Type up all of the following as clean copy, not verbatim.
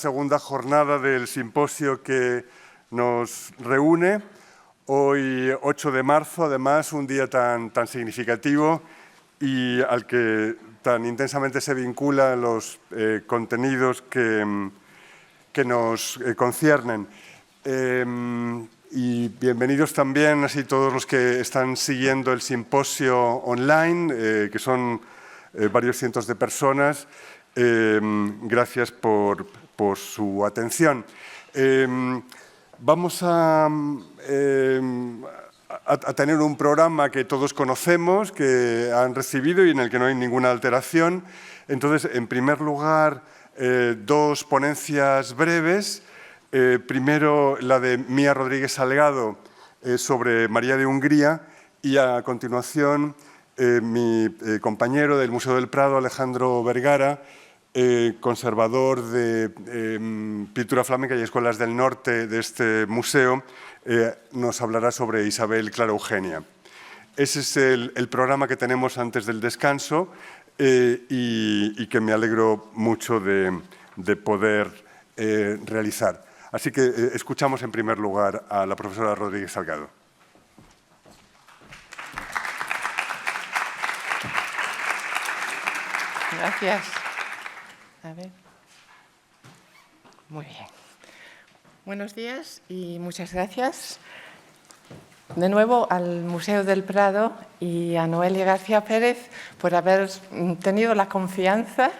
Segunda jornada del simposio que nos reúne. Hoy, 8 de marzo, además, un día tan significativo y al que tan intensamente se vinculan los contenidos que nos conciernen. Y bienvenidos también así todos los que están siguiendo el simposio online, que son varios cientos de personas. Gracias por su atención. Vamos a tener un programa que todos conocemos, que han recibido y en el que no hay ninguna alteración. Entonces, en primer lugar, dos ponencias breves. Primero, la de Mía Rodríguez Salgado sobre María de Hungría y, a continuación, mi compañero del Museo del Prado, Alejandro Vergara, conservador de pintura flamenca y escuelas del norte de este museo, nos hablará sobre Isabel Clara Eugenia. Ese es el programa que tenemos antes del descanso y que me alegro mucho de poder realizar. Así que escuchamos en primer lugar a la profesora Rodríguez Salgado. Gracias. A ver. Muy bien. Buenos días y muchas gracias de nuevo al Museo del Prado y a Noelia García Pérez por haber tenido la confianza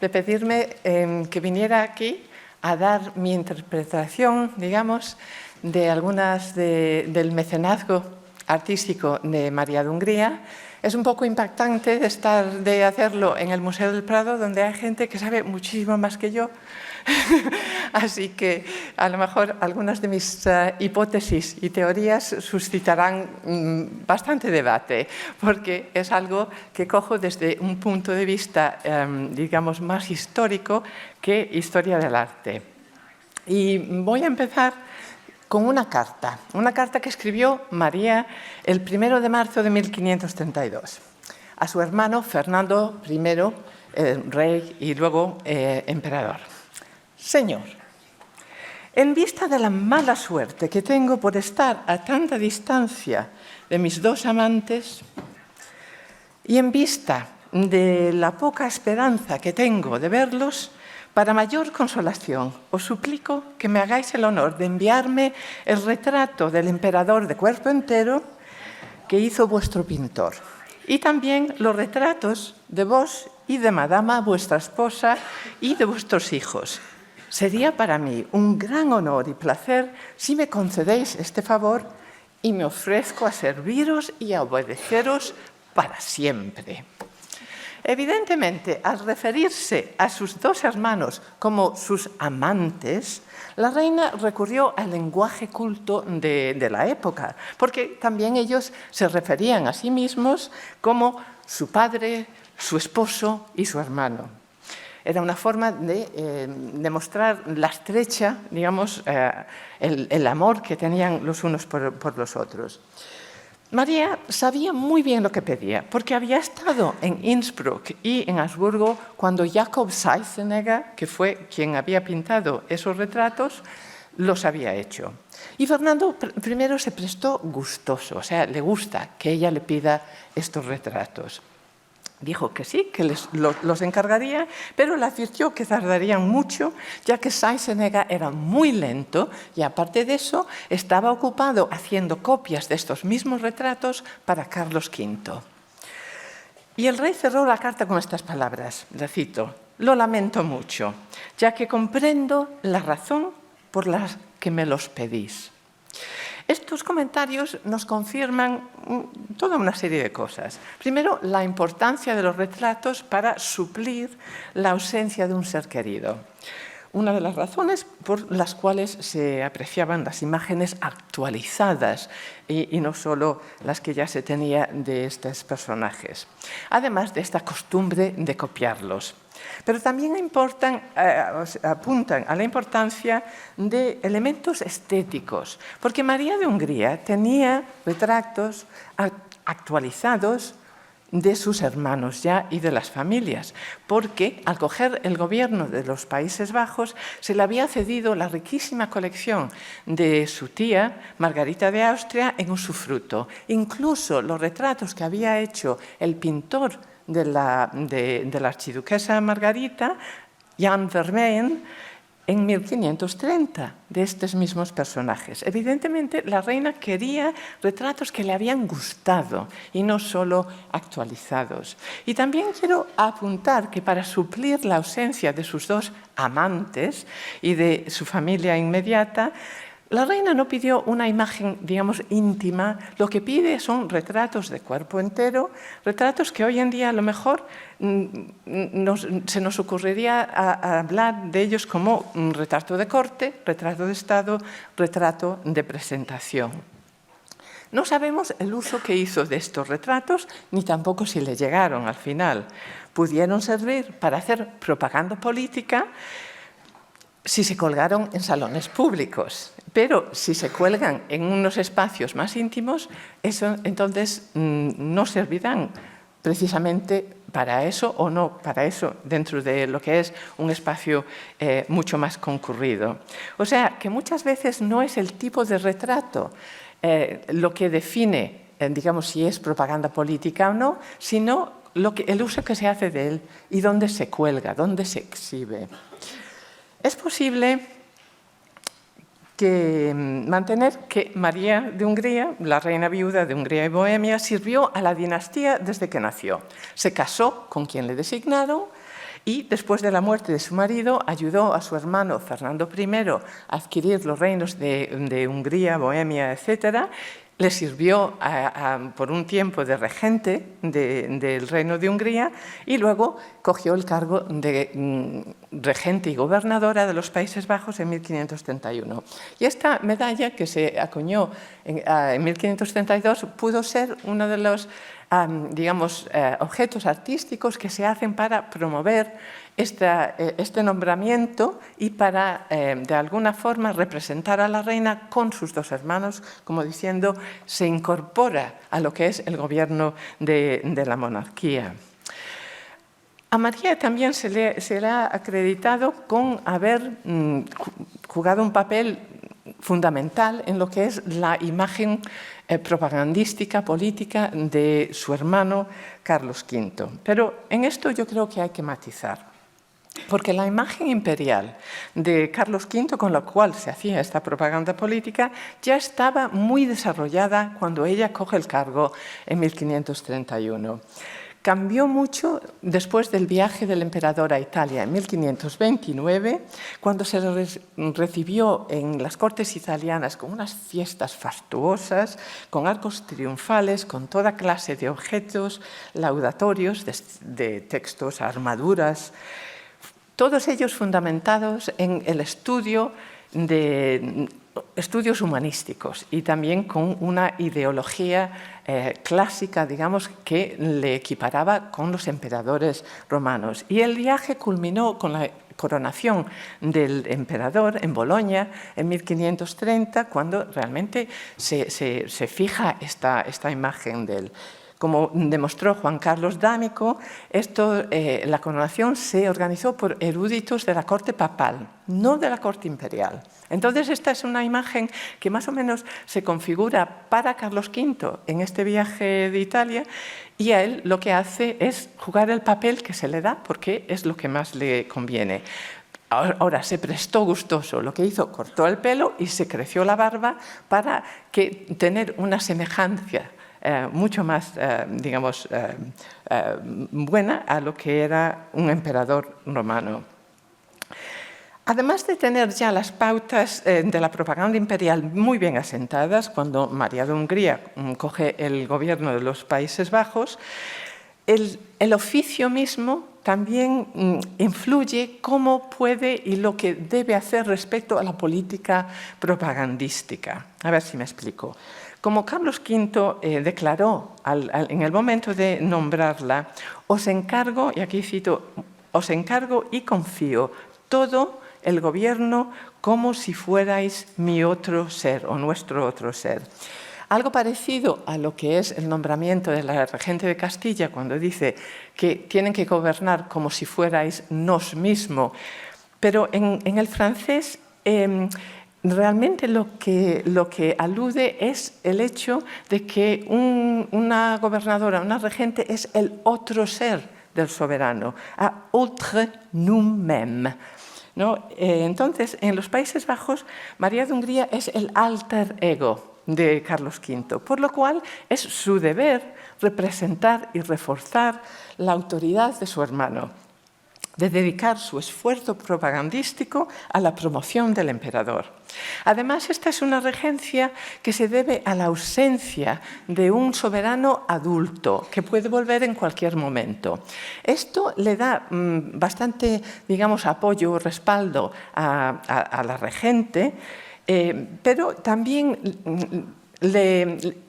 de pedirme que viniera aquí a dar mi interpretación, digamos, de algunas del mecenazgo artístico de María de Hungría. Es un poco impactante de hacerlo en el Museo del Prado, donde hay gente que sabe muchísimo más que yo. Así que a lo mejor algunas de mis hipótesis y teorías suscitarán bastante debate, porque es algo que cojo desde un punto de vista, digamos, más histórico que historia del arte. Y voy a empezar con una carta que escribió María el 1 de marzo de 1532 a su hermano Fernando I, rey y luego emperador. Señor, en vista de la mala suerte que tengo por estar a tanta distancia de mis dos amantes y en vista de la poca esperanza que tengo de verlos, para mayor consolación, os suplico que me hagáis el honor de enviarme el retrato del emperador de cuerpo entero que hizo vuestro pintor y también los retratos de vos y de Madama, vuestra esposa, y de vuestros hijos. Sería para mí un gran honor y placer si me concedéis este favor y me ofrezco a serviros y a obedeceros para siempre. Evidentemente, al referirse a sus dos hermanos como sus amantes, la reina recurrió al lenguaje culto de la época, porque también ellos se referían a sí mismos como su padre, su esposo y su hermano. Era una forma de demostrar la estrecha, digamos, el amor que tenían los unos por los otros. María sabía muy bien lo que pedía, porque había estado en Innsbruck y en Habsburgo cuando Jacob Seisenegger, que fue quien había pintado esos retratos, los había hecho. Y Fernando I se prestó gustoso, o sea, le gusta que ella le pida estos retratos. Dijo que sí, que los encargaría, pero le advirtió que tardarían mucho, ya que Seisenegger era muy lento y, aparte de eso, estaba ocupado haciendo copias de estos mismos retratos para Carlos V. Y el rey cerró la carta con estas palabras, le cito: «Lo lamento mucho, ya que comprendo la razón por la que me los pedís». Estos comentarios nos confirman toda una serie de cosas. Primero, la importancia de los retratos para suplir la ausencia de un ser querido. Una de las razones por las cuales se apreciaban las imágenes actualizadas y no solo las que ya se tenía de estos personajes. Además de esta costumbre de copiarlos. Pero también apuntan a la importancia de elementos estéticos, porque María de Hungría tenía retratos actualizados de sus hermanos ya y de las familias, porque al coger el gobierno de los Países Bajos se le había cedido la riquísima colección de su tía, Margarita de Austria, en usufructo. Incluso los retratos que había hecho el pintor de la archiduquesa Margarita, Jan Vermeyen, en 1530, de estos mismos personajes. Evidentemente, la reina quería retratos que le habían gustado y no solo actualizados. Y también quiero apuntar que para suplir la ausencia de sus dos amantes y de su familia inmediata, la reina no pidió una imagen, digamos, íntima. Lo que pide son retratos de cuerpo entero, retratos que hoy en día a lo mejor se nos ocurriría a hablar de ellos como un retrato de corte, retrato de Estado, retrato de presentación. No sabemos el uso que hizo de estos retratos, ni tampoco si le llegaron al final. Pudieron servir para hacer propaganda política si se colgaron en salones públicos, pero si se cuelgan en unos espacios más íntimos, eso entonces no servirán precisamente para eso o no para eso dentro de lo que es un espacio mucho más concurrido. O sea, que muchas veces no es el tipo de retrato lo que define, digamos, si es propaganda política o no, sino el uso que se hace de él y dónde se cuelga, dónde se exhibe. Es posible mantener que María de Hungría, la reina viuda de Hungría y Bohemia, sirvió a la dinastía desde que nació. Se casó con quien le designaron y después de la muerte de su marido ayudó a su hermano Fernando I a adquirir los reinos de Hungría, Bohemia, etc. Le sirvió por un tiempo de regente del reino de Hungría y luego cogió el cargo de regente y gobernadora de los Países Bajos en 1531. Y esta medalla, que se acuñó en 1532, pudo ser uno de los objetos artísticos que se hacen para promover este nombramiento y para, de alguna forma, representar a la reina con sus dos hermanos, como diciendo, se incorpora a lo que es el gobierno de la monarquía. A María también se le ha acreditado con haber jugado un papel fundamental en lo que es la imagen propagandística, política de su hermano Carlos V. Pero en esto yo creo que hay que matizar, porque la imagen imperial de Carlos V, con la cual se hacía esta propaganda política, ya estaba muy desarrollada cuando ella coge el cargo en 1531. Cambió mucho después del viaje del emperador a Italia en 1529, cuando se recibió en las cortes italianas con unas fiestas fastuosas, con arcos triunfales, con toda clase de objetos laudatorios, de textos, armaduras, todos ellos fundamentados en el estudio de estudios humanísticos y también con una ideología clásica, digamos, que le equiparaba con los emperadores romanos. Y el viaje culminó con la coronación del emperador en Bolonia en 1530, cuando realmente se fija esta imagen de él. Como demostró Juan Carlos D'Amico, la coronación se organizó por eruditos de la corte papal, no de la corte imperial. Entonces, esta es una imagen que más o menos se configura para Carlos V en este viaje de Italia, y a él lo que hace es jugar el papel que se le da porque es lo que más le conviene. Ahora, se prestó gustoso, lo que hizo, cortó el pelo y se creció la barba para tener una semejanza mucho más, buena a lo que era un emperador romano. Además de tener ya las pautas de la propaganda imperial muy bien asentadas, cuando María de Hungría coge el gobierno de los Países Bajos, el oficio mismo también influye cómo puede y lo que debe hacer respecto a la política propagandística. A ver si me explico. Como Carlos V declaró en el momento de nombrarla, os encargo, y aquí cito, os encargo y confío todo el gobierno como si fuerais mi otro ser o nuestro otro ser. Algo parecido a lo que es el nombramiento de la regente de Castilla, cuando dice que tienen que gobernar como si fuerais nos mismo. Pero en el francés realmente lo que alude es el hecho de que una gobernadora, una regente, es el otro ser del soberano, a autre nous-mêmes, ¿no? Entonces, en los Países Bajos, María de Hungría es el alter ego de Carlos V, por lo cual es su deber representar y reforzar la autoridad de su hermano, de dedicar su esfuerzo propagandístico a la promoción del emperador. Además, esta es una regencia que se debe a la ausencia de un soberano adulto que puede volver en cualquier momento. Esto le da bastante, digamos, apoyo o respaldo a la regente, pero también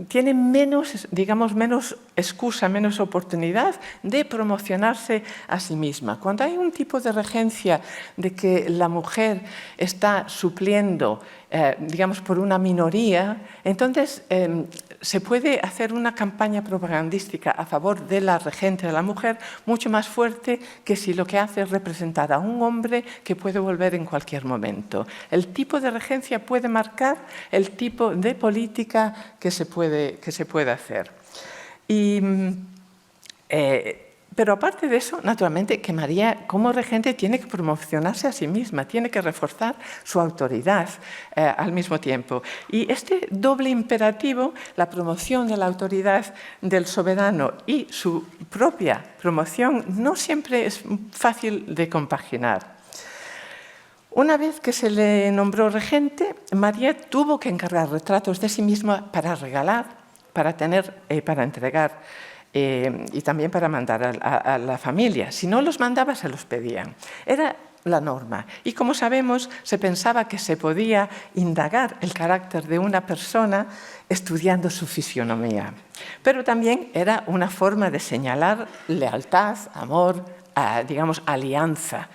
tiene menos, digamos, menos excusa, menos oportunidad de promocionarse a sí misma. Cuando hay un tipo de regencia de que la mujer está supliendo, digamos, por una minoría, entonces se puede hacer una campaña propagandística a favor de la regente de la mujer mucho más fuerte que si lo que hace es representar a un hombre que puede volver en cualquier momento. El tipo de regencia puede marcar el tipo de política que se puede hacer. Pero aparte de eso, naturalmente, que María como regente tiene que promocionarse a sí misma, tiene que reforzar su autoridad al mismo tiempo. Y este doble imperativo, la promoción de la autoridad del soberano y su propia promoción, no siempre es fácil de compaginar. Una vez que se le nombró regente, María tuvo que encargar retratos de sí misma para regalar, para entregar y también para mandar a la familia. Si no los mandaba, se los pedían. Era la norma. Y como sabemos, se pensaba que se podía indagar el carácter de una persona estudiando su fisionomía. Pero también era una forma de señalar lealtad, amor, digamos, alianza,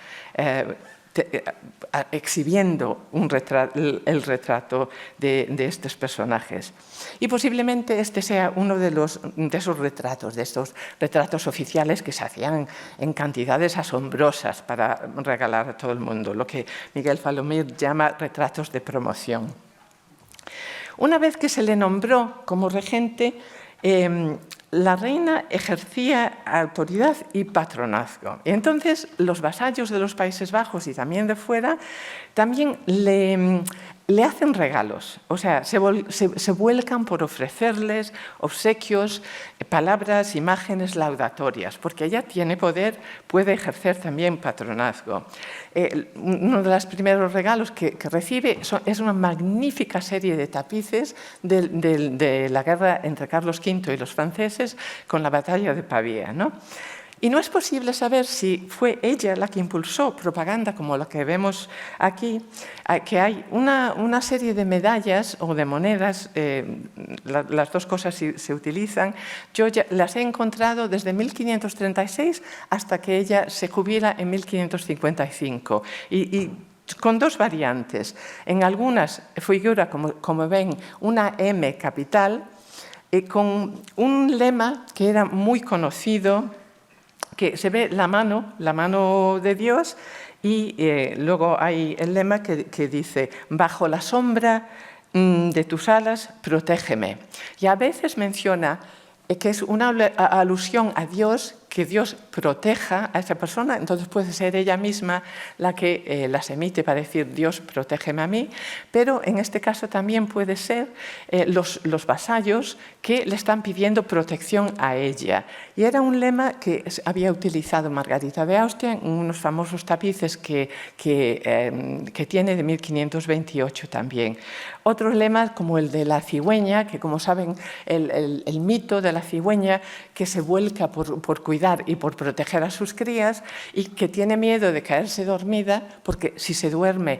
exhibiendo el retrato de estos personajes. Y posiblemente este sea uno de esos retratos, de estos retratos oficiales que se hacían en cantidades asombrosas para regalar a todo el mundo, lo que Miguel Falomir llama retratos de promoción. Una vez que se le nombró como regente, la reina ejercía autoridad y patronazgo. Y entonces los vasallos de los Países Bajos y también de fuera también le hacen regalos, o sea, se vuelcan por ofrecerles obsequios, palabras, imágenes laudatorias, porque ella tiene poder, puede ejercer también patronazgo. Uno de los primeros regalos que recibe es una magnífica serie de tapices de la guerra entre Carlos V y los franceses con la batalla de Pavía, ¿no? Y no es posible saber si fue ella la que impulsó propaganda como la que vemos aquí, que hay una serie de medallas o de monedas, las dos cosas se utilizan. Yo ya las he encontrado desde 1536 hasta que ella se jubila en 1555. Y con dos variantes. En algunas figura, como ven, una M capital, con un lema que era muy conocido, que se ve la mano de Dios, y luego hay el lema que dice: bajo la sombra de tus alas, protégeme. Y a veces menciona que es una alusión a Dios, que Dios proteja a esa persona, entonces puede ser ella misma la que las emite para decir Dios, protégeme a mí, pero en este caso también puede ser los vasallos que le están pidiendo protección a ella. Y era un lema que había utilizado Margarita de Austria en unos famosos tapices que tiene de 1528 también. Otros lemas como el de la cigüeña, que como saben el mito de la cigüeña que se vuelca por cuidar y por proteger a sus crías y que tiene miedo de caerse dormida porque si se duerme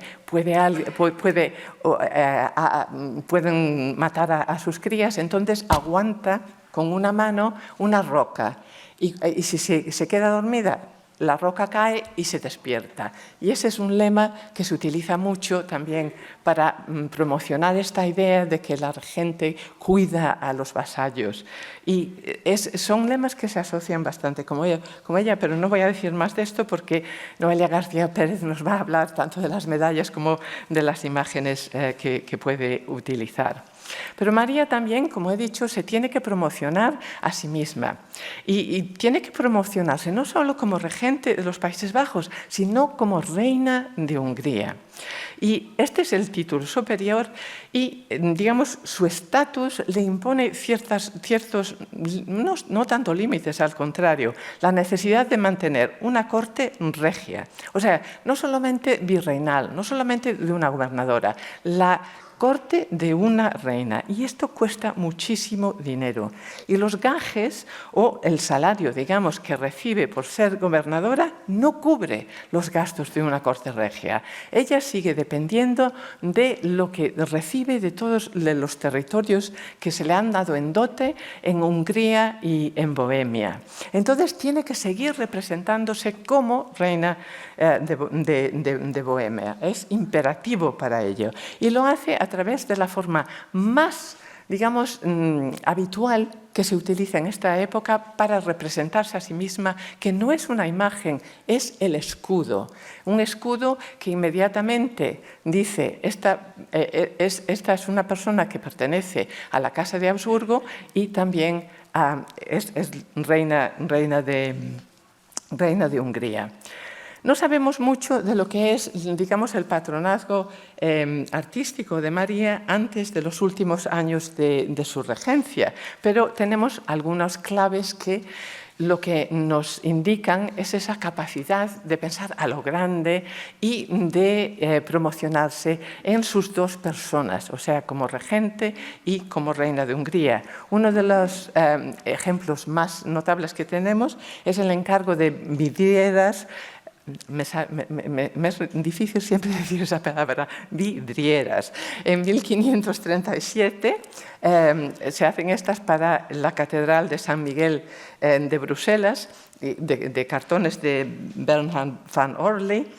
pueden matar a sus crías, entonces aguanta con una mano una roca y si se queda dormida la roca cae y se despierta. Y ese es un lema que se utiliza mucho también para promocionar esta idea de que la gente cuida a los vasallos. Y son lemas que se asocian bastante con ella, pero no voy a decir más de esto porque Noelia García Pérez nos va a hablar tanto de las medallas como de las imágenes que puede utilizar. Pero María también, como he dicho, se tiene que promocionar a sí misma y tiene que promocionarse no solo como regente de los Países Bajos, sino como reina de Hungría. Y este es el título superior y, digamos, su estatus le impone ciertos, no tanto límites, al contrario, la necesidad de mantener una corte regia. O sea, no solamente virreinal, no solamente de una gobernadora, la corte de una reina, y esto cuesta muchísimo dinero. Y los gajes o el salario, digamos, que recibe por ser gobernadora no cubre los gastos de una corte regia. Ella sigue dependiendo de lo que recibe de todos los territorios que se le han dado en dote en Hungría y en Bohemia. Entonces tiene que seguir representándose como reina de Bohemia. Es imperativo para ello. Y lo hace a través de la forma más, digamos, habitual que se utiliza en esta época para representarse a sí misma, que no es una imagen, es el escudo. Un escudo que inmediatamente dice, esta es una persona que pertenece a la Casa de Habsburgo y también es reina de Hungría. No sabemos mucho de lo que es, digamos, el patronazgo artístico de María antes de los últimos años de su regencia, pero tenemos algunas claves que lo que nos indican es esa capacidad de pensar a lo grande y de promocionarse en sus dos personas, o sea, como regente y como reina de Hungría. Uno de los ejemplos más notables que tenemos es el encargo de vidrieras. Me es difícil siempre decir esa palabra, vidrieras. En 1537 se hacen estas para la Catedral de San Miguel de Bruselas, de cartones de Bernhard van Orley,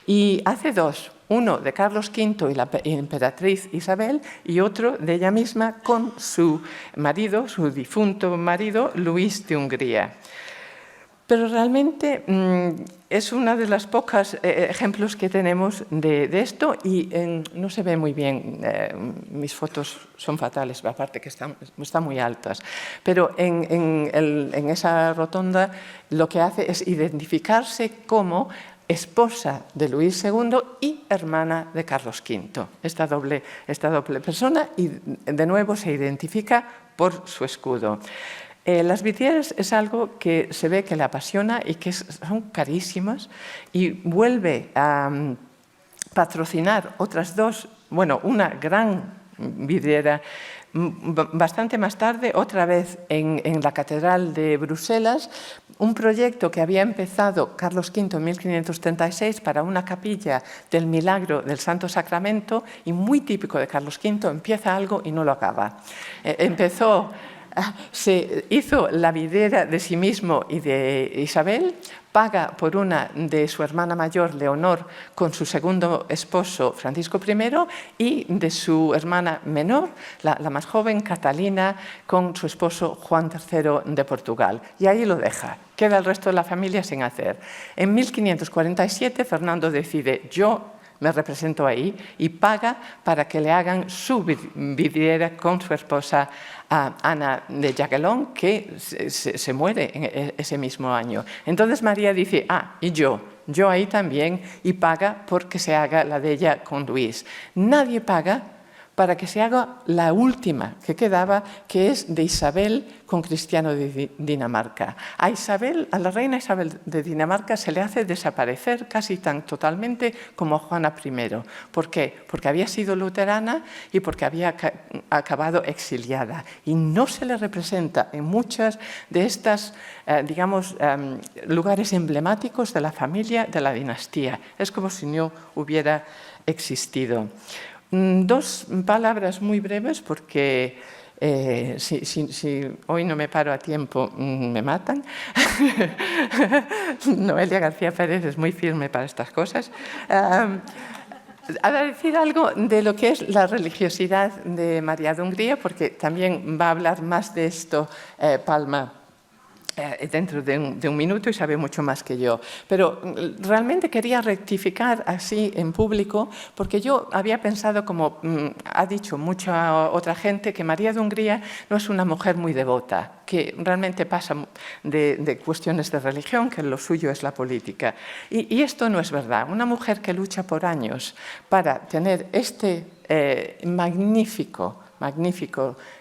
y hace dos. Uno de Carlos V y la emperatriz Isabel y otro de ella misma con su marido, su difunto marido, Luis de Hungría. Pero realmente es uno de los pocos ejemplos que tenemos de esto y no se ve muy bien. Mis fotos son fatales, aparte que están muy altas. Pero en esa rotonda lo que hace es identificarse como esposa de Luis II y hermana de Carlos V. Esta doble persona y de nuevo se identifica por su escudo. Las vidrieras es algo que se ve que le apasiona y que son carísimas y vuelve a patrocinar otras dos, bueno, una gran vidriera bastante más tarde, otra vez en la Catedral de Bruselas, un proyecto que había empezado Carlos V en 1536 para una capilla del Milagro del Santo Sacramento y muy típico de Carlos V, empieza algo y no lo acaba. Se hizo la vidriera de sí mismo y de Isabel, paga por una de su hermana mayor, Leonor, con su segundo esposo, Francisco I, y de su hermana menor, la más joven, Catalina, con su esposo, Juan III de Portugal. Y ahí lo deja. Queda el resto de la familia sin hacer. En 1547, Fernando decide, yo me represento ahí, y paga para que le hagan su vidriera con su esposa Ana de Jagellón, que se muere ese mismo año. Entonces María dice, y yo ahí también, y paga porque se haga la de ella con Luis. Nadie paga para que se haga la última que quedaba, que es de Isabel con Cristiano de Dinamarca. A la reina Isabel de Dinamarca se le hace desaparecer casi tan totalmente como a Juana I. ¿Por qué? Porque había sido luterana y porque había acabado exiliada. Y no se le representa en muchas de estas, digamos, lugares emblemáticos de la familia, de la dinastía. Es como si no hubiera existido. Dos palabras muy breves porque Si hoy no me paro a tiempo, me matan. Noelia García Pérez es muy firme para estas cosas. A decir algo de lo que es la religiosidad de María de Hungría, porque también va a hablar más de esto Palma dentro de un minuto y sabe mucho más que yo. Pero realmente quería rectificar así en público, porque yo había pensado, como ha dicho mucha otra gente, que María de Hungría no es una mujer muy devota, que realmente pasa de cuestiones de religión, que lo suyo es la política. Y esto no es verdad. Una mujer que lucha por años para tener este magnífico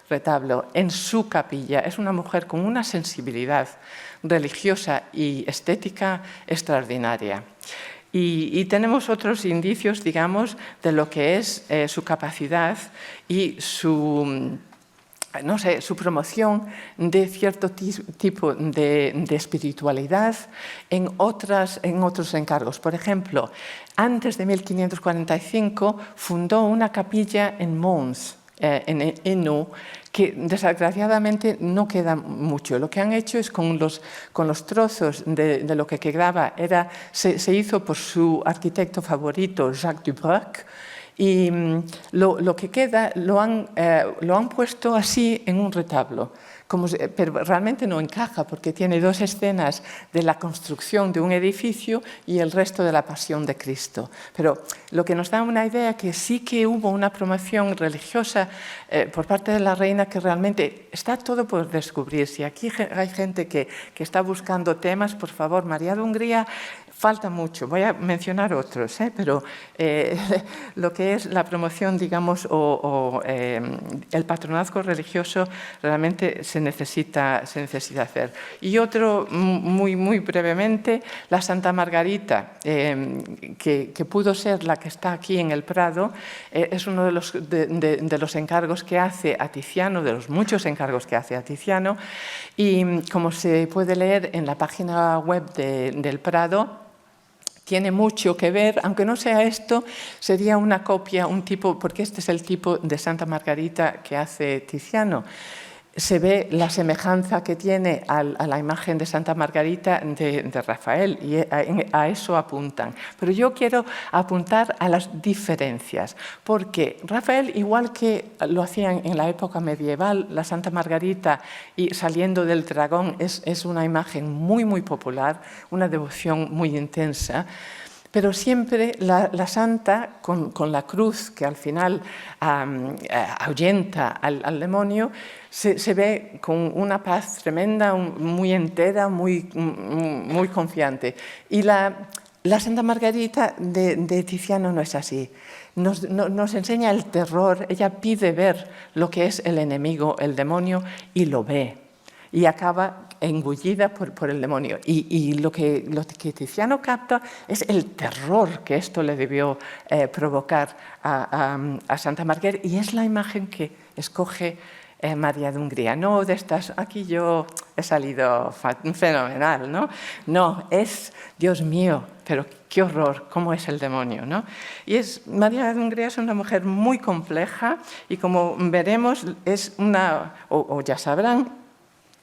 retablo en su capilla. Es una mujer con una sensibilidad religiosa y estética extraordinaria. Y tenemos otros indicios, digamos, de lo que es su capacidad y su promoción de cierto tipo de espiritualidad en otros encargos. Por ejemplo, antes de 1545 fundó una capilla en Mons, en Hainaut, que desgraciadamente no queda mucho. Lo que han hecho es con los trozos de lo que quedaba, se hizo por su arquitecto favorito, Jacques Dubroc, y lo que queda lo han puesto así en un retablo, pero realmente no encaja porque tiene dos escenas de la construcción de un edificio y el resto de la pasión de Cristo. Pero lo que nos da una idea que sí que hubo una promoción religiosa por parte de la reina, que realmente está todo por descubrir. Si aquí hay gente que está buscando temas, por favor, María de Hungría, falta mucho. Voy a mencionar otros, pero lo que es la promoción, digamos, o el patronazgo religioso realmente se necesita hacer. Y otro, muy brevemente, la Santa Margarita, que pudo ser la que está aquí en el Prado, es uno de los encargos que hace a Tiziano, de los muchos encargos que hace a Tiziano, y como se puede leer en la página web del Prado, tiene mucho que ver, aunque no sea esto, sería una copia, un tipo, porque este es el tipo de Santa Margarita que hace Tiziano. Se ve la semejanza que tiene a la imagen de Santa Margarita de Rafael, y a eso apuntan. Pero yo quiero apuntar a las diferencias, porque Rafael, igual que lo hacían en la época medieval, la Santa Margarita y saliendo del dragón es una imagen muy popular, una devoción muy intensa. Pero siempre la santa, con la cruz que al final ahuyenta al demonio, se ve con una paz tremenda, muy entera, muy confiante. Y la Santa Margarita de Tiziano no es así. Nos enseña el terror, ella pide ver lo que es el enemigo, el demonio, y lo ve. Y acaba engullida por el demonio. Y lo que Tiziano capta es el terror que esto le debió provocar a Santa Margarita, y es la imagen que escoge María de Hungría. No de estas, aquí yo he salido fenomenal, ¿no? No, es, Dios mío, pero qué horror, cómo es el demonio, ¿no? Y María de Hungría es una mujer muy compleja y, como veremos, es una, o ya sabrán,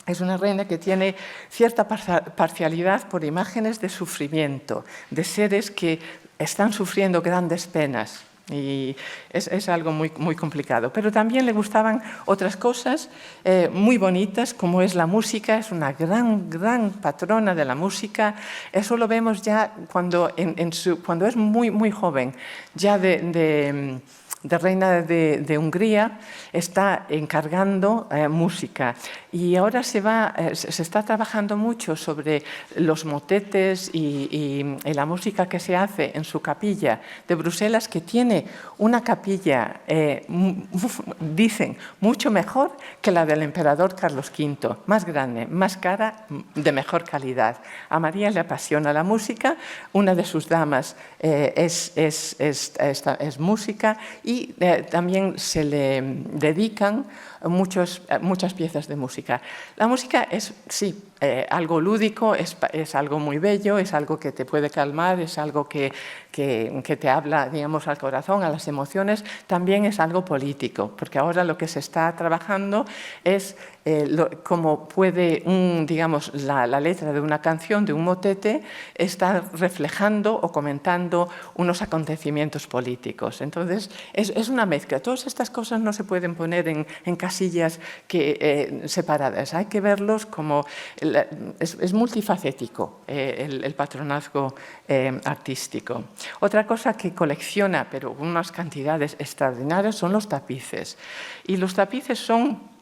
es una reina que tiene cierta parcialidad por imágenes de sufrimiento, de seres que están sufriendo grandes penas. Y es algo muy complicado. Pero también le gustaban otras cosas muy bonitas, como es la música. Es una gran patrona de la música. Eso lo vemos ya cuando es muy joven, ya de reina de Hungría, está encargando música. Y ahora se está trabajando mucho sobre los motetes y la música que se hace en su capilla de Bruselas, que tiene una capilla, dicen, mucho mejor que la del emperador Carlos V, más grande, más cara, de mejor calidad. A María le apasiona la música, una de sus damas es música, y y también se le dedican muchas piezas de música. La música es, sí, algo lúdico, es algo muy bello, es algo que te puede calmar, es algo que te habla, digamos, al corazón, a las emociones. También es algo político, porque ahora lo que se está trabajando es cómo puede, digamos, la letra de una canción, de un motete, estar reflejando o comentando unos acontecimientos políticos. Entonces, es una mezcla. Todas estas cosas no se pueden poner en casillas separadas. Hay que verlos como... Es multifacético el patronazgo artístico. Otra cosa que colecciona, pero unas cantidades extraordinarias, son los tapices. Y los tapices son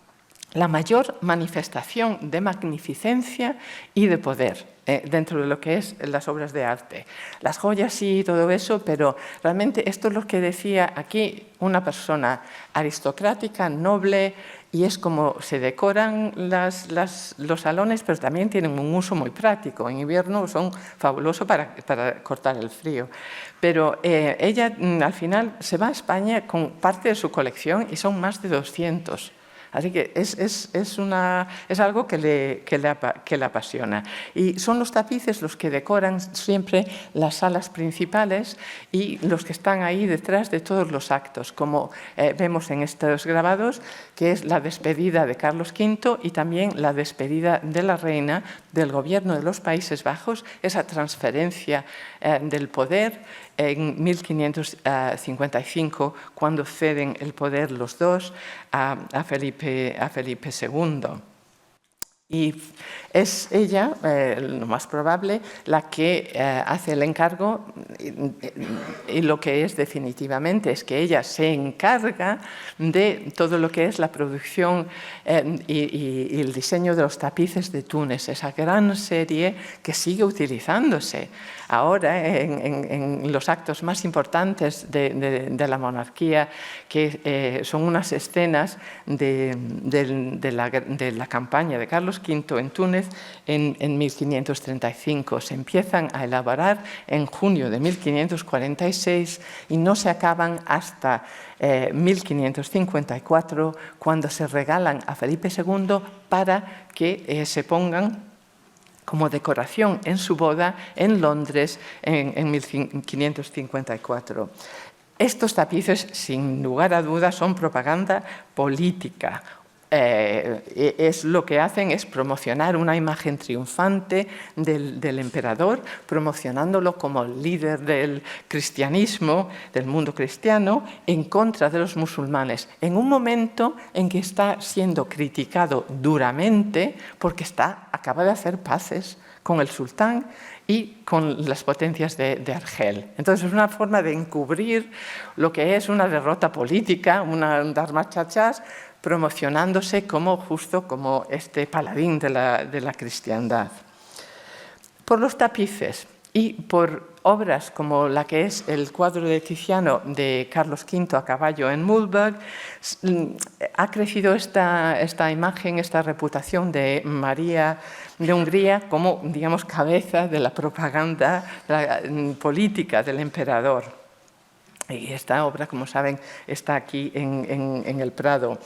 la mayor manifestación de magnificencia y de poder dentro de lo que es las obras de arte. Las joyas sí, todo eso, pero realmente esto es lo que decía aquí una persona aristocrática, noble, y es como se decoran los salones, pero también tienen un uso muy práctico. En invierno son fabulosos para cortar el frío. Pero ella al final se va a España con parte de su colección y son más de 200. Así que es algo que le apasiona. Y son los tapices los que decoran siempre las salas principales y los que están ahí detrás de todos los actos, como vemos en estos grabados, que es la despedida de Carlos V y también la despedida de la reina del gobierno de los Países Bajos, esa transferencia del poder en 1555, cuando ceden el poder los dos a Felipe II. Y es ella, lo más probable, la que hace el encargo, y lo que es definitivamente es que ella se encarga de todo lo que es la producción y el diseño de los tapices de Túnez, esa gran serie que sigue utilizándose ahora en los actos más importantes de la monarquía, que son unas escenas de la campaña de Carlos V en Túnez en 1535. Se empiezan a elaborar en junio de 1546 y no se acaban hasta 1554, cuando se regalan a Felipe II para que se pongan como decoración en su boda en Londres en 1554. Estos tapices, sin lugar a dudas, son propaganda política. Es lo que hacen es promocionar una imagen triunfante del emperador, promocionándolo como líder del cristianismo, del mundo cristiano, en contra de los musulmanes, en un momento en que está siendo criticado duramente porque acaba de hacer paces con el sultán y con las potencias de Argel. Entonces es una forma de encubrir lo que es una derrota política, dar marchachas, promocionándose justo como este paladín de la cristiandad. Por los tapices y por obras como la que es el cuadro de Tiziano de Carlos V a caballo en Mühlberg, ha crecido esta imagen, esta reputación de María de Hungría como, digamos, cabeza de la propaganda política del emperador. Y esta obra, como saben, está aquí en el Prado.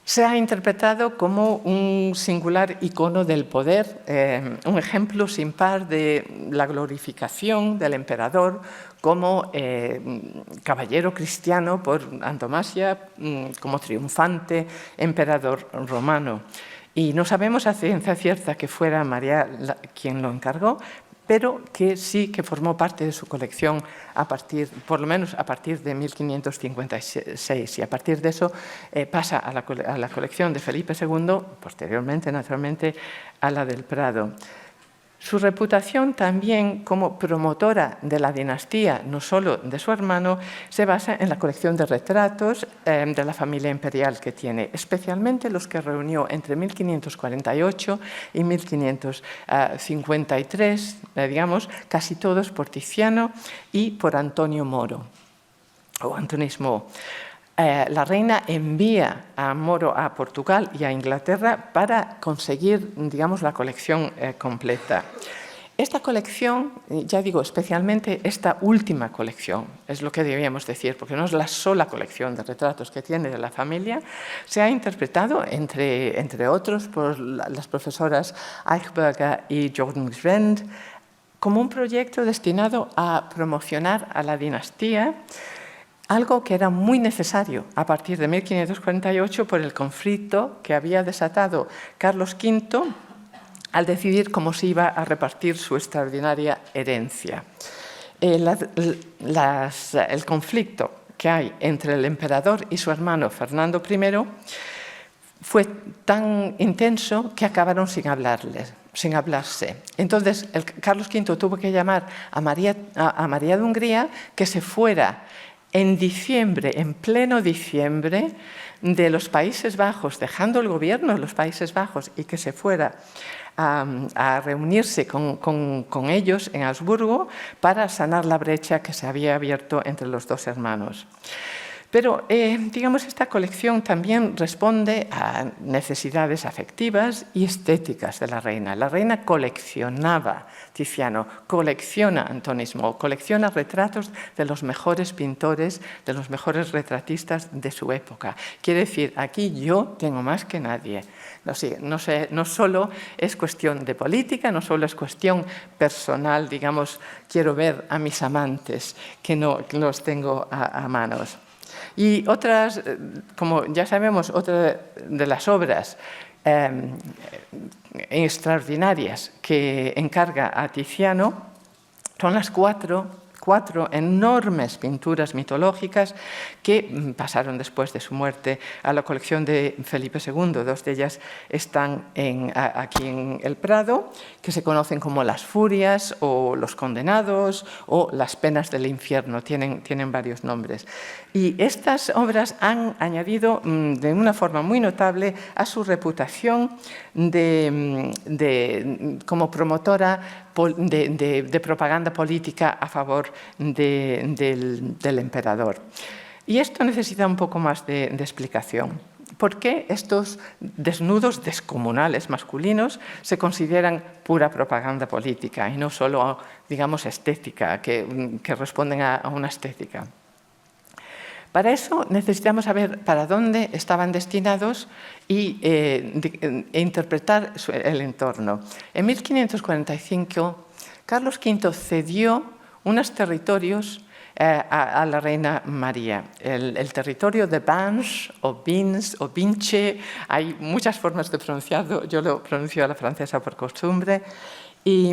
Se ha interpretado como un singular icono del poder, un ejemplo sin par de la glorificación del emperador como caballero cristiano por antonomasia, como triunfante emperador romano. Y no sabemos a ciencia cierta que fuera María quien lo encargó, pero que sí que formó parte de su colección por lo menos a partir de 1556, y a partir de eso pasa a la colección de Felipe II, posteriormente, naturalmente, a la del Prado. Su reputación también como promotora de la dinastía, no solo de su hermano, se basa en la colección de retratos de la familia imperial que tiene, especialmente los que reunió entre 1548 y 1553, digamos, casi todos por Tiziano y por Antonio Moro, o Antonis Mo. La reina envía a Moro a Portugal y a Inglaterra para conseguir, digamos, la colección completa. Esta colección, ya digo, especialmente esta última colección, es lo que debíamos decir, porque no es la sola colección de retratos que tiene de la familia, se ha interpretado, entre otros, por las profesoras Eichberger y Jordan Grend, como un proyecto destinado a promocionar a la dinastía, algo que era muy necesario a partir de 1548 por el conflicto que había desatado Carlos V al decidir cómo se iba a repartir su extraordinaria herencia. El conflicto que hay entre el emperador y su hermano Fernando I fue tan intenso que acabaron sin hablarse. Entonces, Carlos V tuvo que llamar a María de Hungría que se fuera en diciembre, en pleno diciembre, de los Países Bajos, dejando el gobierno de los Países Bajos y que se fuera a reunirse con ellos en Augsburgo para sanar la brecha que se había abierto entre los dos hermanos. Pero, digamos, esta colección también responde a necesidades afectivas y estéticas de la reina. La reina coleccionaba Tiziano, colecciona Antonismo, colecciona retratos de los mejores pintores, de los mejores retratistas de su época. Quiere decir, aquí yo tengo más que nadie. No solo es cuestión de política, no solo es cuestión personal, digamos, quiero ver a mis amantes, que no los tengo a manos. Y otras, como ya sabemos, otra de las obras extraordinarias que encarga a Tiziano son las cuatro enormes pinturas mitológicas que pasaron después de su muerte a la colección de Felipe II. Dos de ellas están aquí en el Prado, que se conocen como Las Furias o Los Condenados o Las Penas del Infierno. Tienen varios nombres. Y estas obras han añadido de una forma muy notable a su reputación como promotora de propaganda política a favor del emperador. Y esto necesita un poco más de explicación. ¿Por qué estos desnudos descomunales masculinos se consideran pura propaganda política y no solo, digamos, estética, que responden a una estética? Para eso necesitamos saber para dónde estaban destinados e interpretar el entorno. En 1545, Carlos V cedió unos territorios a la reina María. El territorio de Binche o Binche, hay muchas formas de pronunciarlo, yo lo pronuncio a la francesa por costumbre, y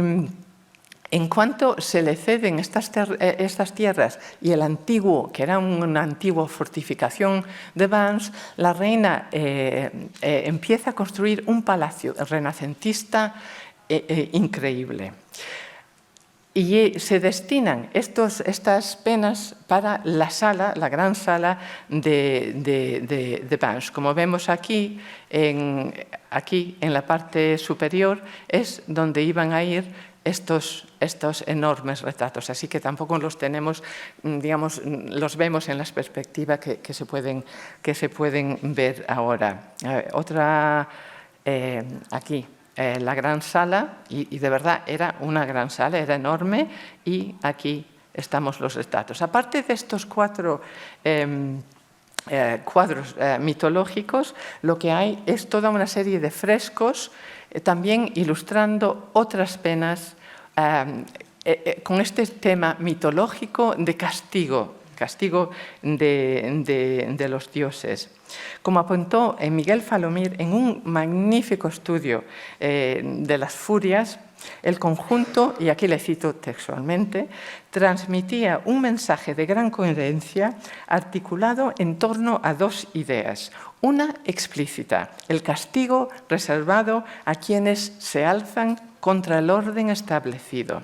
en cuanto se le ceden estas tierras y el antiguo, que era una antigua fortificación de Binche, la reina empieza a construir un palacio renacentista increíble. Y se destinan estas penas para la gran sala de Binche. Como vemos aquí en la parte superior, es donde iban a ir estos enormes retratos, así que tampoco los tenemos, digamos, los vemos en las perspectivas que se pueden ver ahora. Otra aquí, la gran sala, y de verdad era una gran sala, era enorme, y aquí estamos los retratos. Aparte de estos cuatro cuadros mitológicos, lo que hay es toda una serie de frescos también ilustrando otras penas con este tema mitológico de castigo de los dioses. Como apuntó Miguel Falomir en un magnífico estudio de las Furias, el conjunto, y aquí le cito textualmente, transmitía un mensaje de gran coherencia articulado en torno a dos ideas. Una explícita, el castigo reservado a quienes se alzan contra el orden establecido.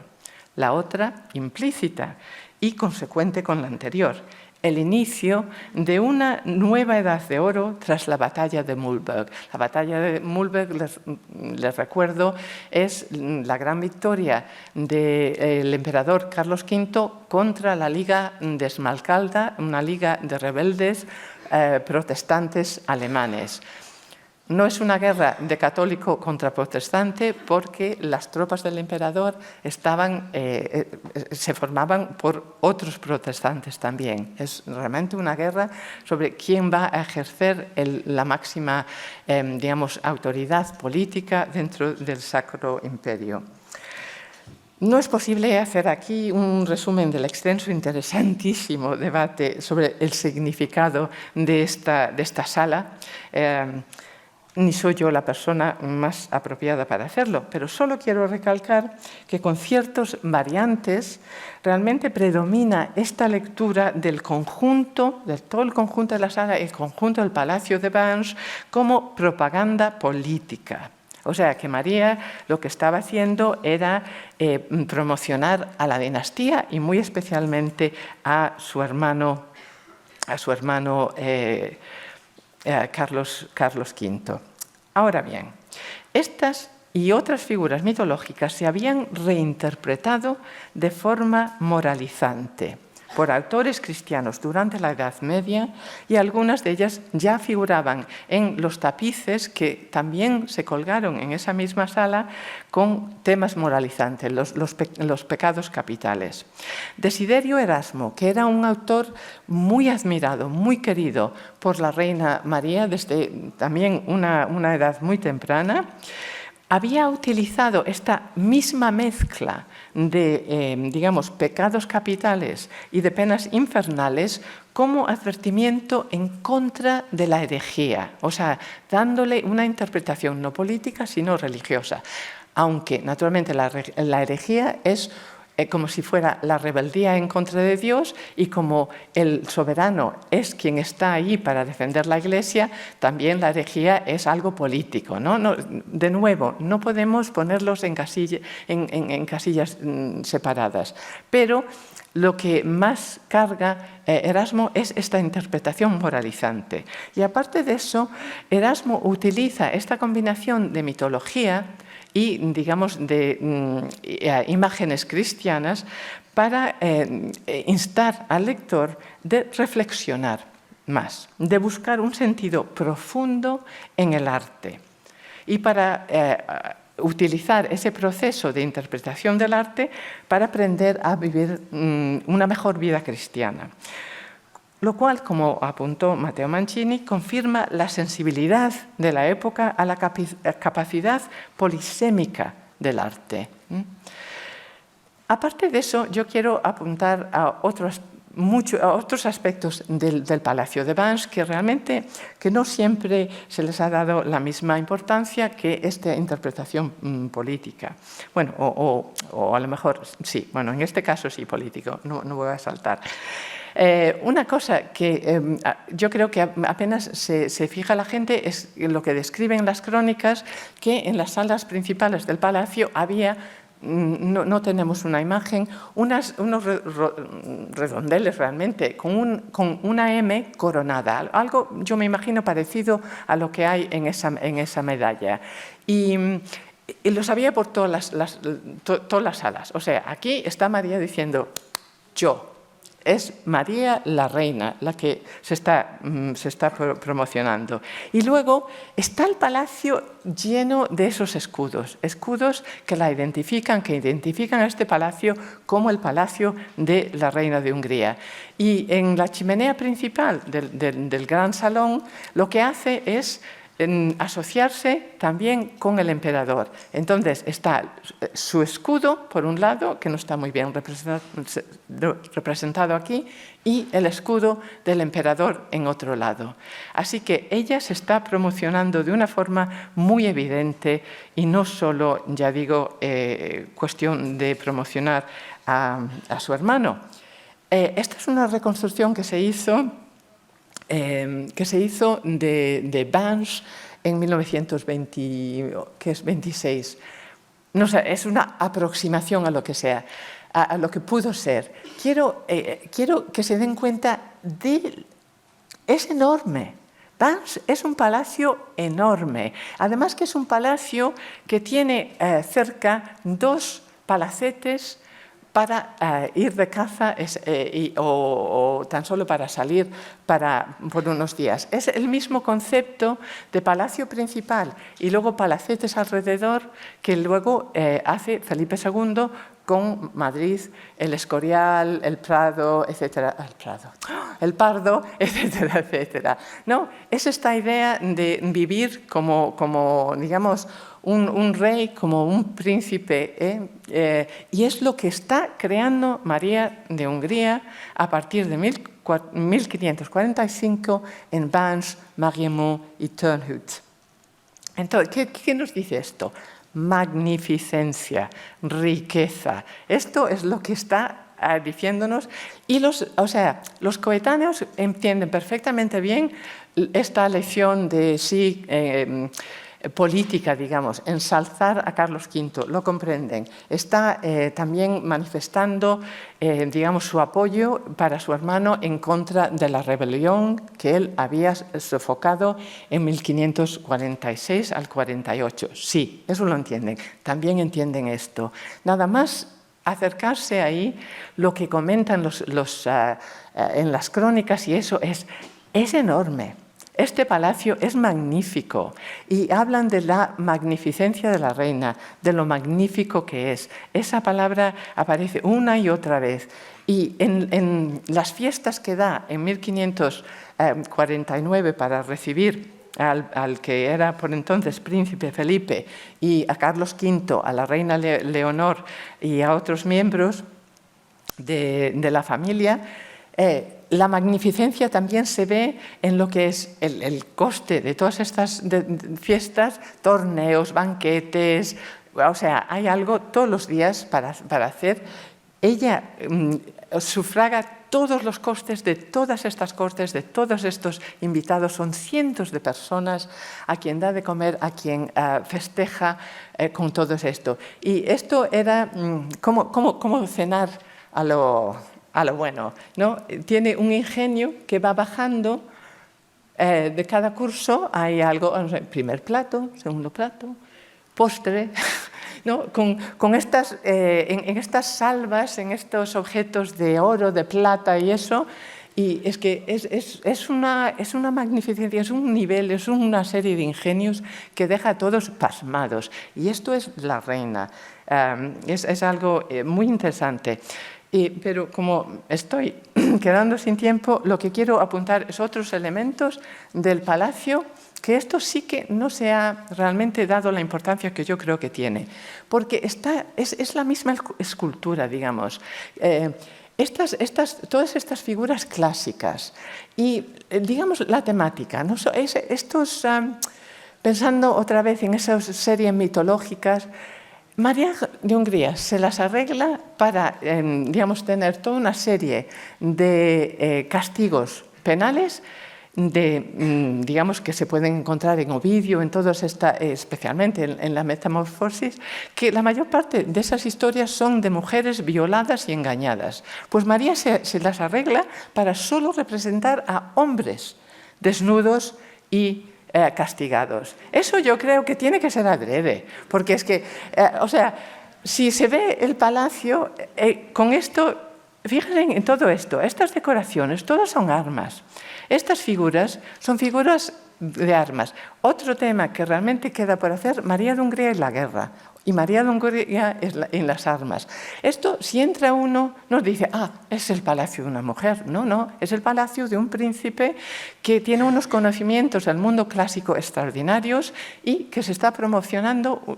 La otra, implícita y consecuente con la anterior, el inicio de una nueva edad de oro tras la batalla de Mühlberg. La batalla de Mühlberg, les recuerdo, es la gran victoria del emperador Carlos V contra la Liga de Esmalcalda, una liga de rebeldes protestantes alemanes. No es una guerra de católico contra protestante porque las tropas del emperador se formaban por otros protestantes también. Es realmente una guerra sobre quién va a ejercer la máxima, digamos, autoridad política dentro del Sacro Imperio. No es posible hacer aquí un resumen del extenso, interesantísimo debate sobre el significado de esta sala. Ni soy yo la persona más apropiada para hacerlo, pero solo quiero recalcar que con ciertas variantes realmente predomina esta lectura del conjunto, de todo el conjunto de la sala, el conjunto del Palacio de Vannes, como propaganda política. O sea, que María lo que estaba haciendo era promocionar a la dinastía y muy especialmente a su hermano Carlos V. Ahora bien, estas y otras figuras mitológicas se habían reinterpretado de forma moralizante por autores cristianos durante la Edad Media y algunas de ellas ya figuraban en los tapices que también se colgaron en esa misma sala con temas moralizantes, los pecados capitales. Desiderio Erasmo, que era un autor muy admirado, muy querido por la reina María desde también una edad muy temprana, había utilizado esta misma mezcla de, digamos, pecados capitales y de penas infernales como advertimiento en contra de la herejía, o sea, dándole una interpretación no política, sino religiosa. Aunque, naturalmente, la herejía es como si fuera la rebeldía en contra de Dios y como el soberano es quien está ahí para defender la Iglesia, también la herejía es algo político, ¿no? De nuevo, no podemos ponerlos en casillas separadas, pero lo que más carga Erasmo es esta interpretación moralizante. Y aparte de eso, Erasmo utiliza esta combinación de mitología y, digamos, de imágenes cristianas para instar al lector de reflexionar más, de buscar un sentido profundo en el arte. Y para utilizar ese proceso de interpretación del arte para aprender a vivir una mejor vida cristiana. Lo cual, como apuntó Matteo Mancini, confirma la sensibilidad de la época a la capacidad polisémica del arte. Aparte de eso, yo quiero apuntar a otros aspectos del Palacio de Vannes que realmente no siempre se les ha dado la misma importancia que esta interpretación política. Bueno, o a lo mejor sí, bueno, en este caso sí político, no voy a saltar. Una cosa que yo creo que apenas se fija la gente es lo que describen las crónicas, que en las salas principales del palacio había, no tenemos una imagen, unos redondeles realmente, con una M coronada, algo yo me imagino parecido a lo que hay en esa medalla. Y los había por todas las salas. O sea, aquí está María diciendo, yo. Es María la Reina la que se está promocionando. Y luego está el palacio lleno de esos escudos que la identifican, que identifican a este palacio como el palacio de la Reina de Hungría. Y en la chimenea principal del gran salón lo que hace es asociarse también con el emperador. Entonces está su escudo, por un lado, que no está muy bien representado aquí, y el escudo del emperador en otro lado. Así que ella se está promocionando de una forma muy evidente y no solo, ya digo, cuestión de promocionar a su hermano. Esta es una reconstrucción que se hizo de Vannes en 1926. No sé, es una aproximación a lo que sea, a lo que pudo ser. Quiero que se den cuenta es enorme. Vannes es un palacio enorme. Además que es un palacio que tiene cerca dos palacetes para ir de caza o tan solo para salir por unos días. Es el mismo concepto de palacio principal y luego palacetes alrededor que luego hace Felipe II con Madrid, el Escorial, el Prado, etcétera, el Pardo, etcétera, etcétera. No, es esta idea de vivir como digamos, un rey, como un príncipe, y es lo que está creando María de Hungría a partir de 1545 en Vannes, Mariemont y Turnhout. Entonces, ¿qué nos dice esto? Magnificencia, riqueza. Esto es lo que está diciéndonos, y los coetáneos entienden perfectamente bien esta lección de sí política, digamos, ensalzar a Carlos V, lo comprenden. Está también manifestando, digamos, su apoyo para su hermano en contra de la rebelión que él había sofocado en 1546 al 48. Sí, eso lo entienden. También entienden esto. Nada más acercarse ahí, lo que comentan en las crónicas, y eso es enorme. Este palacio es magnífico y hablan de la magnificencia de la reina, de lo magnífico que es. Esa palabra aparece una y otra vez. Y en las fiestas que da en 1549 para recibir al que era por entonces príncipe Felipe y a Carlos V, a la reina Leonor y a otros miembros de la familia, la magnificencia también se ve en lo que es el coste de todas estas fiestas, torneos, banquetes, o sea, hay algo todos los días para hacer. Ella sufraga todos los costes de todas estas cortes, de todos estos invitados. Son cientos de personas a quien da de comer, a quien festeja con todo esto. Y esto era como cenar a lo bueno, ¿no? Tiene un ingenio que va bajando de cada curso. Hay algo, primer plato, segundo plato, postre, ¿no? en estas salvas, en estos objetos de oro, de plata y eso. Y es que es una magnificencia, es un nivel, es una serie de ingenios que deja a todos pasmados. Y esto es la reina. Es algo muy interesante. Pero como estoy quedando sin tiempo, lo que quiero apuntar es otros elementos del palacio, que esto sí que no se ha realmente dado la importancia que yo creo que tiene, porque es la misma escultura, digamos. Todas estas figuras clásicas y, digamos, la temática, ¿no? Pensando otra vez en esas series mitológicas, María de Hungría se las arregla para, digamos, tener toda una serie de castigos penales, digamos, que se pueden encontrar en Ovidio, en todos especialmente en la Metamorfosis, que la mayor parte de esas historias son de mujeres violadas y engañadas. Pues María se las arregla para solo representar a hombres desnudos y castigados. Eso yo creo que tiene que ser adrede, porque es que, si se ve el palacio con esto, fíjense en todo esto, estas decoraciones, todas son armas. Estas figuras son figuras de armas. Otro tema que realmente queda por hacer, María de Hungría y la guerra, y María de Hungría en las armas. Esto, si entra uno, nos dice, es el palacio de una mujer. No, es el palacio de un príncipe que tiene unos conocimientos del mundo clásico extraordinarios y que se está promocionando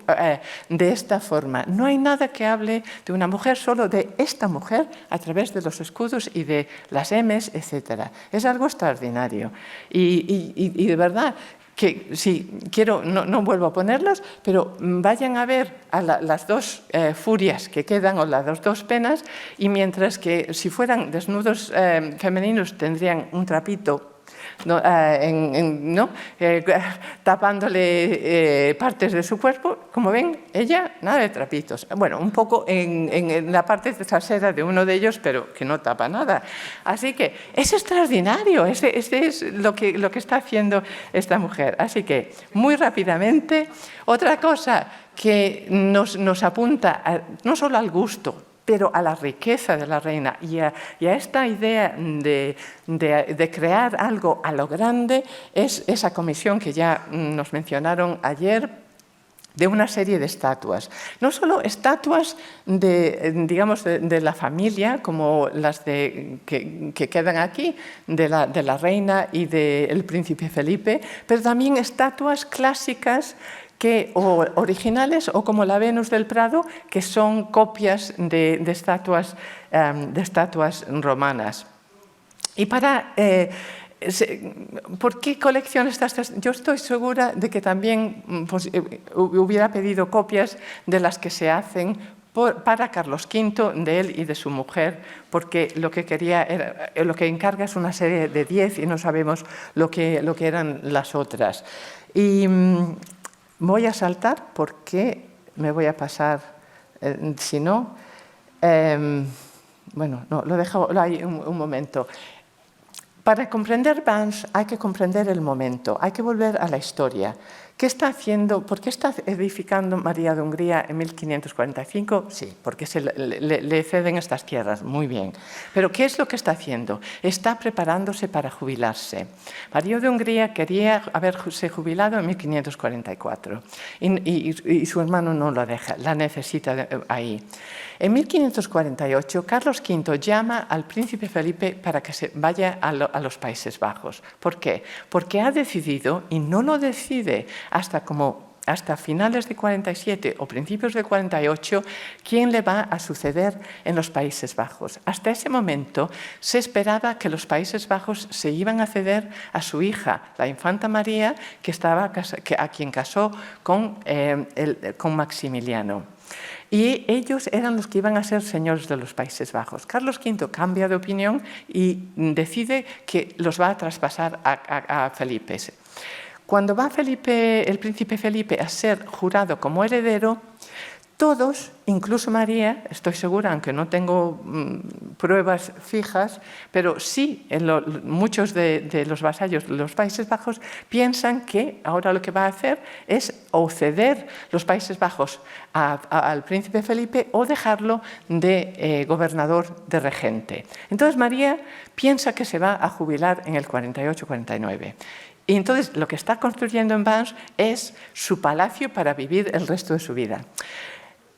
de esta forma. No hay nada que hable de una mujer, solo de esta mujer a través de los escudos y de las M's, etc. Es algo extraordinario. Y de verdad, que si quiero, no vuelvo a ponerlos, pero vayan a ver a las dos furias que quedan, o las dos penas, y mientras que si fueran desnudos femeninos tendrían un trapito, tapándole partes de su cuerpo. Como ven, ella nada de trapitos. Bueno, un poco en la parte trasera de uno de ellos, pero que no tapa nada. Así que es extraordinario, este es lo que está haciendo esta mujer. Así que, muy rápidamente, otra cosa que nos apunta no solo al gusto, pero a la riqueza de la reina y a esta idea de crear algo a lo grande es esa comisión que ya nos mencionaron ayer, de una serie de estatuas. No solo estatuas de la familia, como las que quedan aquí, de la reina y del príncipe Felipe, pero también estatuas clásicas o originales, o como la Venus del Prado, que son copias de estatuas romanas. Y ¿por qué colección estas? Yo estoy segura de que también hubiera pedido copias de las que se hacen para Carlos V, de él y de su mujer, porque lo que encarga es una serie de 10 y no sabemos lo que eran las otras. Y voy a saltar porque me voy a pasar, si no, bueno, no, lo dejo ahí un momento. Para comprender Vans hay que comprender el momento, hay que volver a la historia. ¿Qué está haciendo? ¿Por qué está edificando María de Hungría en 1545? Sí, porque le ceden estas tierras, muy bien. Pero ¿qué es lo que está haciendo? Está preparándose para jubilarse. María de Hungría quería haberse jubilado en 1544 y su hermano no lo deja, la necesita ahí. En 1548, Carlos V llama al príncipe Felipe para que se vaya a los Países Bajos. ¿Por qué? Porque ha decidido, y no lo decide hasta finales de 47 o principios de 48, quién le va a suceder en los Países Bajos. Hasta ese momento se esperaba que los Países Bajos se iban a ceder a su hija, la infanta María, a quien casó con Maximiliano. Y ellos eran los que iban a ser señores de los Países Bajos. Carlos V cambia de opinión y decide que los va a traspasar a Felipe. Cuando va el príncipe Felipe a ser jurado como heredero, todos, incluso María, estoy segura, aunque no tengo pruebas fijas, pero sí muchos de los vasallos de los Países Bajos piensan que ahora lo que va a hacer es o ceder los Países Bajos al príncipe Felipe o dejarlo de gobernador, de regente. Entonces María piensa que se va a jubilar en el 48-49. Y entonces lo que está construyendo en Vans es su palacio para vivir el resto de su vida.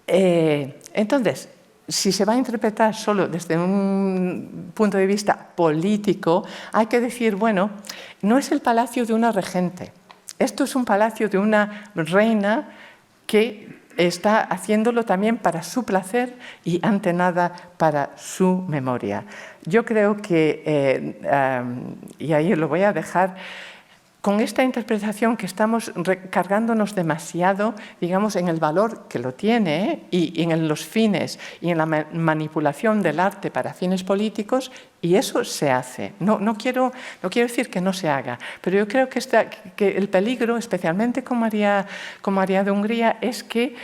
Entonces, si se va a interpretar solo desde un punto de vista político, hay que decir, bueno, no es el palacio de una regente. Esto es un palacio de una reina que está haciéndolo también para su placer y, ante nada, para su memoria. Yo creo que, y ahí lo voy a dejar, con esta interpretación que estamos recargándonos demasiado, digamos, en el valor que lo tiene y en los fines y en la manipulación del arte para fines políticos, y eso se hace. No quiero decir que no se haga, pero yo creo que el peligro, especialmente con María de Hungría, es que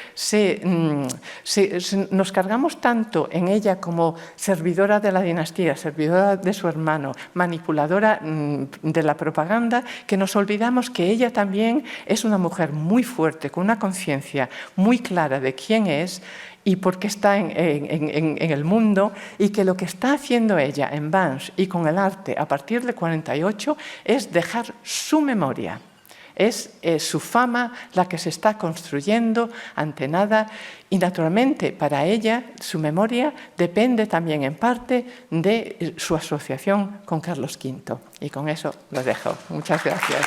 nos cargamos tanto en ella como servidora de la dinastía, servidora de su hermano, manipuladora de la propaganda, que nos olvidamos que ella también es una mujer muy fuerte, con una conciencia muy clara de quién es y por qué está en el mundo, y que lo que está haciendo ella en Vans y con el arte a partir de 48 es dejar su memoria. Es su fama la que se está construyendo ante nada, y naturalmente para ella su memoria depende también en parte de su asociación con Carlos V. Y con eso lo dejo. Muchas gracias.